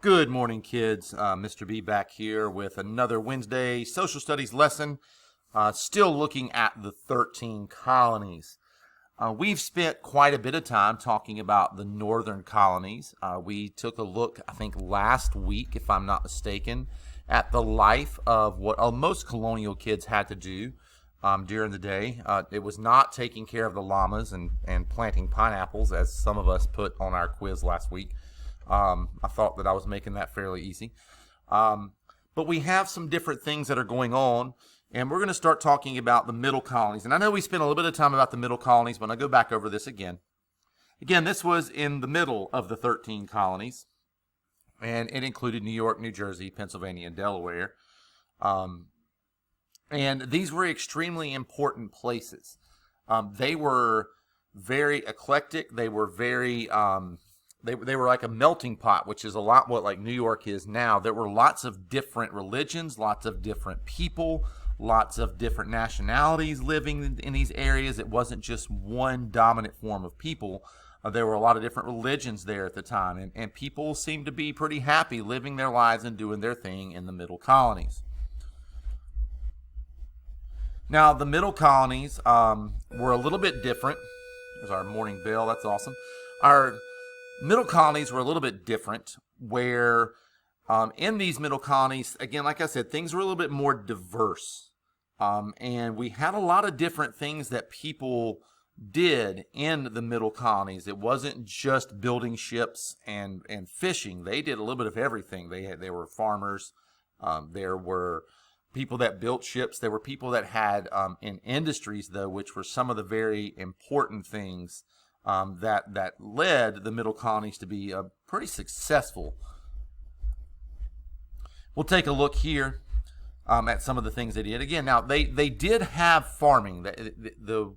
Good morning, kids. Mr. B back here with another Wednesday social studies lesson. Still looking at the 13 colonies. We've spent quite a bit of time talking about the northern colonies. We took a look, I think, last week, if I'm not mistaken, at the life of what most colonial kids had to do during the day. It was not taking care of the llamas and planting pineapples, as some of us put on our quiz last week. I thought that I was making that fairly easy. But we have some different things that are going on, and we're going to start talking about the middle colonies. And I know we spent a little bit of time about the middle colonies, but I'll go back over this again. Again, this was in the middle of the 13 colonies, and it included New York, New Jersey, Pennsylvania, and Delaware. And these were extremely important places. They were very eclectic. They were very... They were like a melting pot, which is a lot what like New York is now. There were lots of different religions, lots of different people, lots of different nationalities living in these areas. It wasn't just one dominant form of people. There were a lot of different religions there at the time, and people seemed to be pretty happy living their lives and doing their thing in the middle colonies. Now, the middle colonies were a little bit different. There's our morning bell. That's awesome. Our middle colonies were a little bit different, where in these middle colonies, again, like I said, things were a little bit more diverse. And we had a lot of different things that people did in the middle colonies. It wasn't just building ships and fishing. They did a little bit of everything. They were farmers. There were people that built ships. There were people that had in industries, though, which were some of the very important things that led the middle colonies to be pretty successful. We'll take a look here at some of the things they did. Again, now they did have farming. The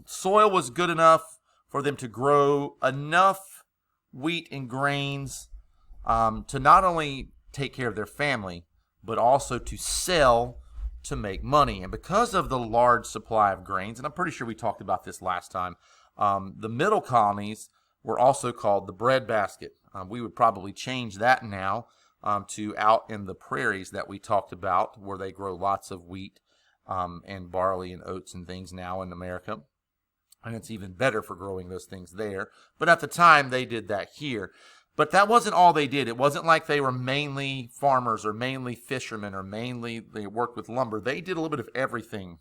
soil was good enough for them to grow enough wheat and grains to not only take care of their family, but also to sell to make money. And because of the large supply of grains, and I'm pretty sure we talked about this last time, the middle colonies were also called the breadbasket. We would probably change that now to out in the prairies that we talked about, where they grow lots of wheat and barley and oats and things now in America. And it's even better for growing those things there. But at the time, they did that here. But that wasn't all they did. It wasn't like they were mainly farmers or mainly fishermen or mainly they worked with lumber. They did a little bit of everything.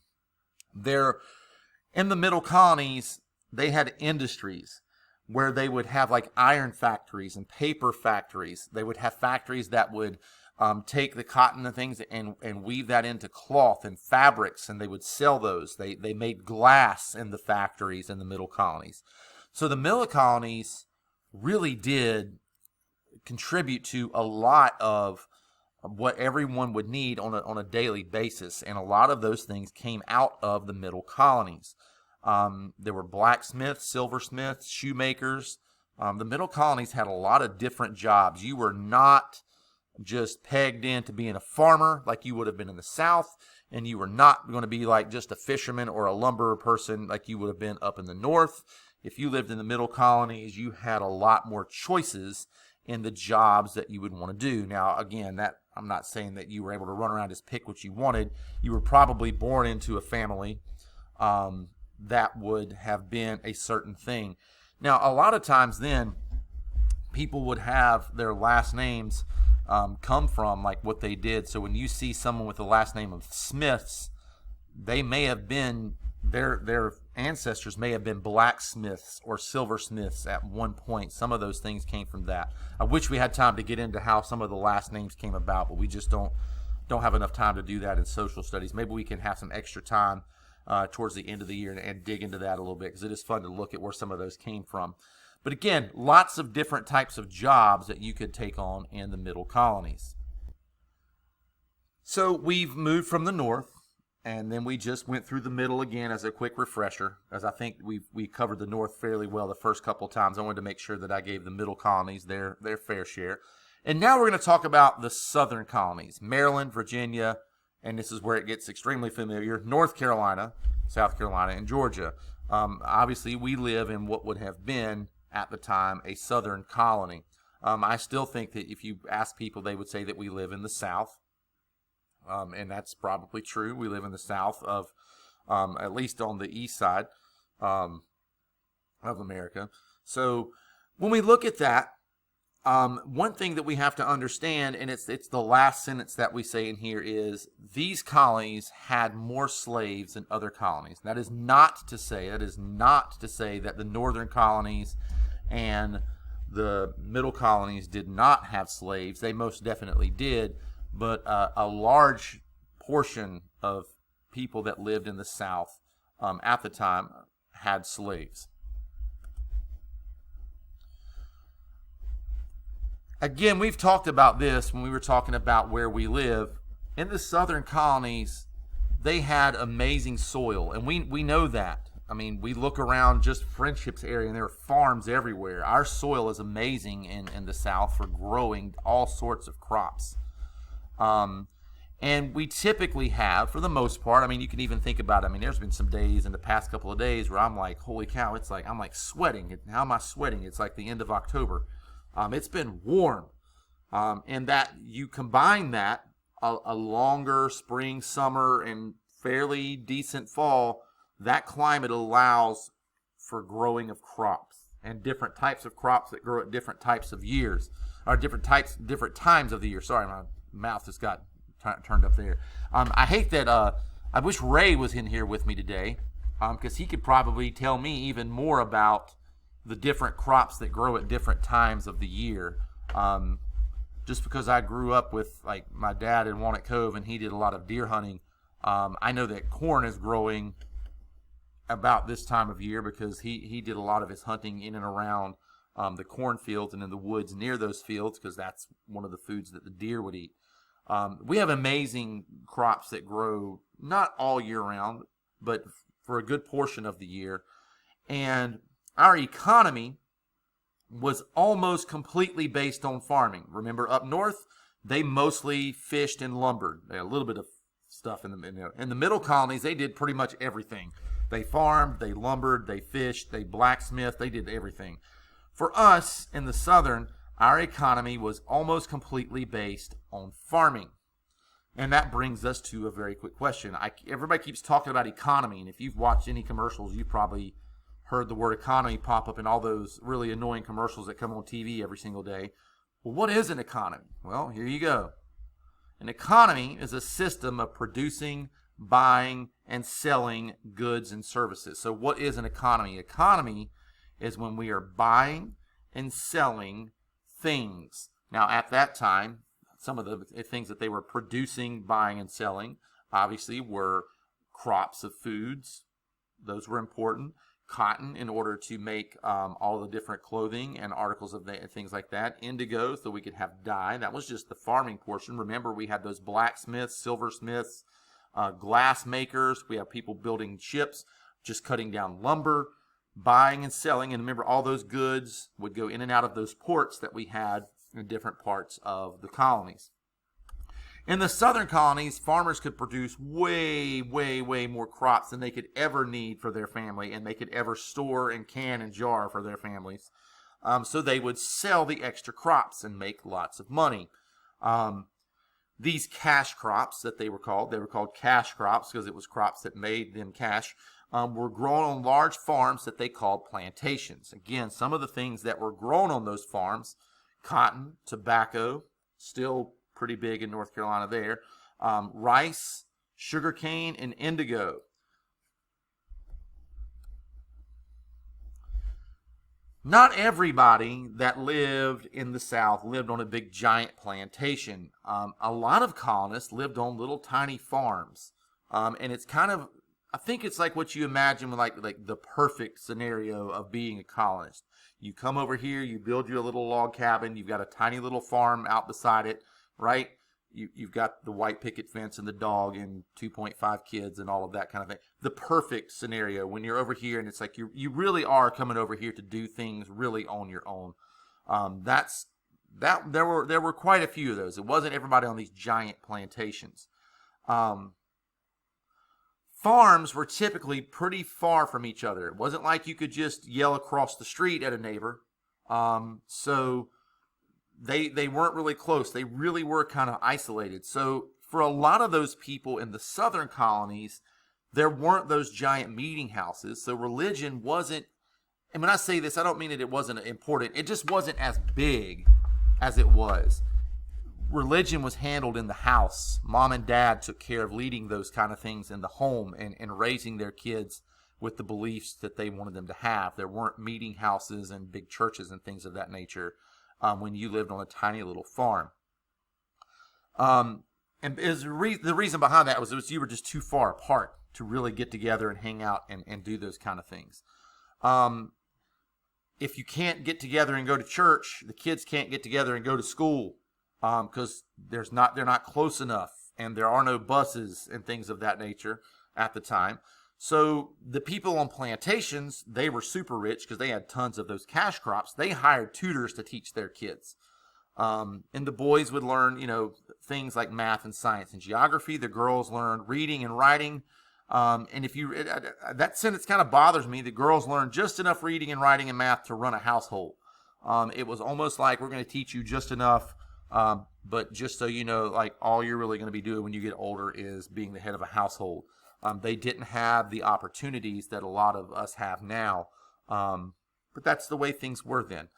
In the middle colonies, they had industries where they would have like iron factories and paper factories. They would have factories that would take the cotton and things and weave that into cloth and fabrics, and they would sell those. They made glass in the factories in the middle colonies. So the middle colonies really did contribute to a lot of what everyone would need on a daily basis, and a lot of those things came out of the middle colonies. There were blacksmiths, silversmiths, shoemakers. The middle colonies had a lot of different jobs. You were not just pegged into being a farmer like you would have been in the South, and you were not going to be like just a fisherman or a lumber person like you would have been up in the North. If you lived in the middle colonies, you had a lot more choices in the jobs that you would want to do. Now, again, that I'm not saying that you were able to run around and just pick what you wanted. You were probably born into a family that would have been a certain thing. Now, a lot of times then, people would have their last names come from like what they did. So when you see someone with the last name of Smiths, they may have been, their ancestors may have been blacksmiths or silversmiths at one point. Some of those things came from that. I wish we had time to get into how some of the last names came about, but we just don't have enough time to do that in social studies. Maybe we can have some extra time towards the end of the year and dig into that a little bit, because it is fun to look at where some of those came from. But again, lots of different types of jobs that you could take on in the middle colonies. So we've moved from the north, and then we just went through the middle again as a quick refresher, as I think we covered the north fairly well the first couple of times. I wanted to make sure that I gave the middle colonies their fair share. And now we're going to talk about the southern colonies, Maryland, Virginia, and this is where it gets extremely familiar, North Carolina, South Carolina, and Georgia. Obviously, we live in what would have been, at the time, a southern colony. I still think that if you ask people, they would say that we live in the South. And that's probably true. We live in the South of, at least on the east side of America. So when we look at that, one thing that we have to understand, and it's the last sentence that we say in here, is these colonies had more slaves than other colonies. That is not to say that the northern colonies and the middle colonies did not have slaves. They most definitely did, but a large portion of people that lived in the South at the time had slaves. Again, we've talked about this when we were talking about where we live. In the southern colonies, they had amazing soil, and we know that. I mean, we look around just Friendships area, and there are farms everywhere. Our soil is amazing in the South for growing all sorts of crops. And we typically have, for the most part, I mean, you can even think about it. I mean, there's been some days in the past couple of days where I'm like, holy cow, it's like, I'm like sweating. How am I sweating? It's like the end of October. It's been warm. And that you combine that, a longer spring, summer, and fairly decent fall, that climate allows for growing of crops and different types of crops that grow at different types of years, or different times of the year. Sorry, my mouth just got turned up there. I hate that. I wish Ray was in here with me today, because he could probably tell me even more about the different crops that grow at different times of the year. Just because I grew up with like my dad in Walnut Cove and he did a lot of deer hunting, I know that corn is growing about this time of year because he did a lot of his hunting in and around the cornfields and in the woods near those fields, because that's one of the foods that the deer would eat. We have amazing crops that grow not all year round, but for a good portion of the year. And our economy was almost completely based on farming. Remember, up north, they mostly fished and lumbered. They had a little bit of stuff in the middle colonies. They did pretty much everything. They farmed, they lumbered, they fished, they blacksmithed, they did everything. For us in the southern, our economy was almost completely based on farming. And that brings us to a very quick question. Everybody keeps talking about economy, and if you've watched any commercials, you probably heard the word economy pop up in all those really annoying commercials that come on TV every single day. Well, what is an economy? Well, here you go. An economy is a system of producing, buying, and selling goods and services. So what is an economy? Economy is when we are buying and selling things. Now, at that time, some of the things that they were producing, buying, and selling, obviously, were crops of foods. Those were important. Cotton, in order to make all the different clothing and articles of things like that. Indigo, so we could have dye. That was just the farming portion. Remember, we had those blacksmiths, silversmiths, glass makers. We have people building ships, just cutting down lumber, buying and selling. And remember, all those goods would go in and out of those ports that we had in different parts of the colonies. In the southern colonies, farmers could produce way, way, way more crops than they could ever need for their family, and they could ever store and can and jar for their families. So they would sell the extra crops and make lots of money. These cash crops that they were called cash crops because it was crops that made them cash, were grown on large farms that they called plantations. Again, some of the things that were grown on those farms: cotton, tobacco, still pretty big in North Carolina there, rice, sugarcane, and indigo. Not everybody that lived in the South lived on a big giant plantation. A lot of colonists lived on little tiny farms. And it's kind of, I think it's like what you imagine with like the perfect scenario of being a colonist. You come over here, you build you a little log cabin, you've got a tiny little farm out beside it, right? You've got the white picket fence and the dog and 2.5 kids and all of that kind of thing. The perfect scenario when you're over here and it's like you really are coming over here to do things really on your own. There were quite a few of those. It wasn't everybody on these giant plantations. Farms were typically pretty far from each other. It wasn't like you could just yell across the street at a neighbor. So they weren't really close. They really were kind of isolated. So for a lot of those people in the southern colonies, there weren't those giant meeting houses. So religion wasn't, and when I say this, I don't mean that it wasn't important. It just wasn't as big as it was. Religion was handled in the house. Mom and dad took care of leading those kind of things in the home and raising their kids with the beliefs that they wanted them to have. There weren't meeting houses and big churches and things of that nature when you lived on a tiny little farm. And the reason behind that was you were just too far apart to really get together and hang out and do those kind of things. If you can't get together and go to church, the kids can't get together and go to school because they're not close enough, and there are no buses and things of that nature at the time. So the people on plantations, they were super rich because they had tons of those cash crops. They hired tutors to teach their kids. And the boys would learn, things like math and science and geography. The girls learned reading and writing. And that sentence kind of bothers me. The girls learned just enough reading and writing and math to run a household. It was almost like we're going to teach you just enough, but just so you know, like all you're really going to be doing when you get older is being the head of a household. They didn't have the opportunities that a lot of us have now, but that's the way things were then.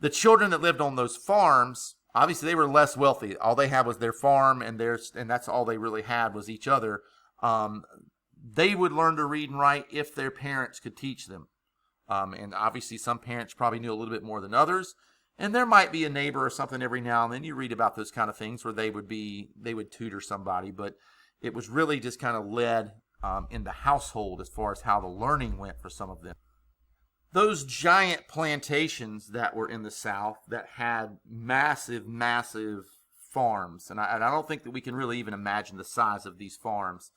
The children that lived on those farms, obviously they were less wealthy. All they had was their farm, and that's all they really had was each other. They would learn to read and write if their parents could teach them. And obviously some parents probably knew a little bit more than others. And there might be a neighbor or something every now and then. You read about those kind of things where they would tutor somebody, but it was really just kind of led in the household as far as how the learning went for some of them. Those giant plantations that were in the South that had massive, massive farms, and I don't think that we can really even imagine the size of these farms.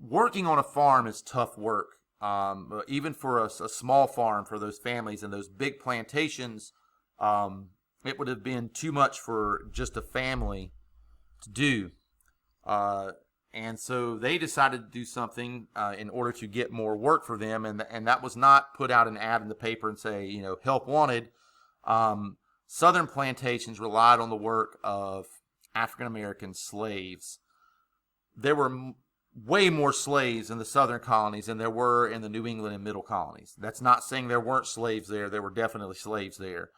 Working on a farm is tough work, even for a small farm for those families and those big plantations. It would have been too much for just a family to do. And so they decided to do something in order to get more work for them, and that was not put out an ad in the paper and say, help wanted. Southern plantations relied on the work of African American slaves. There were way more slaves in the southern colonies than there were in the New England and middle colonies. That's not saying there weren't slaves there. There were definitely slaves there.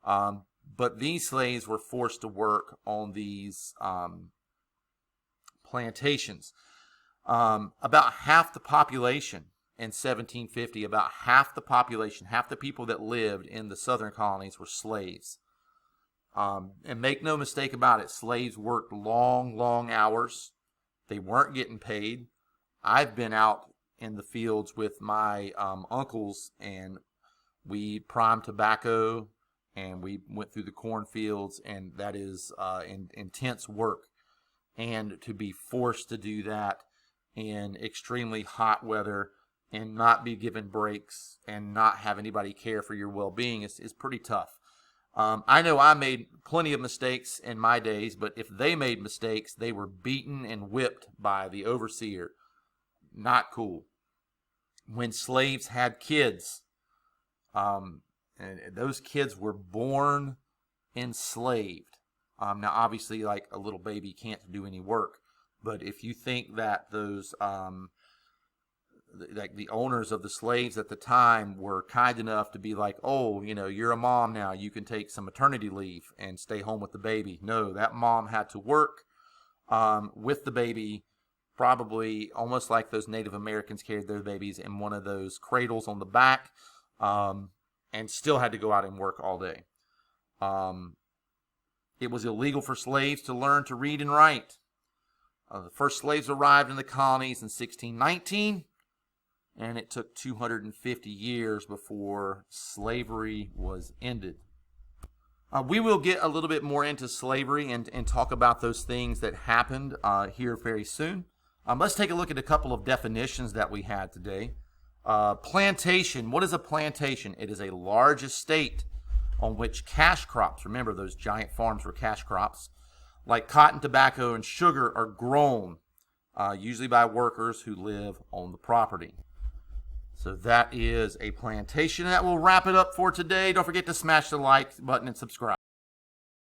But these slaves were forced to work on these plantations. About half the population in 1750, about half the population, half the people that lived in the southern colonies were slaves. And make no mistake about it, slaves worked long, long hours. They weren't getting paid. I've been out in the fields with my uncles, and we primed tobacco, and we went through the cornfields, and that is intense work. And to be forced to do that in extremely hot weather and not be given breaks and not have anybody care for your well-being is pretty tough. I know I made plenty of mistakes in my days, but if they made mistakes, they were beaten and whipped by the overseer. Not cool. When slaves had kids, and those kids were born enslaved. Now, obviously, like a little baby can't do any work, but if you think that those like the owners of the slaves at the time were kind enough to be like, oh, you're a mom now, you can take some maternity leave and stay home with the baby. No, that mom had to work with the baby, probably almost like those Native Americans carried their babies in one of those cradles on the back, and still had to go out and work all day. It was illegal for slaves to learn to read and write. The first slaves arrived in the colonies in 1619, and it took 250 years before slavery was ended. We will get a little bit more into slavery and talk about those things that happened here very soon. Let's take a look at a couple of definitions that we had today. Plantation. What is a plantation? It is a large estate on which cash crops, remember those giant farms were cash crops, like cotton, tobacco, and sugar are grown, usually by workers who live on the property. So that is a plantation. That will wrap it up for today. Don't forget to smash the like button and subscribe.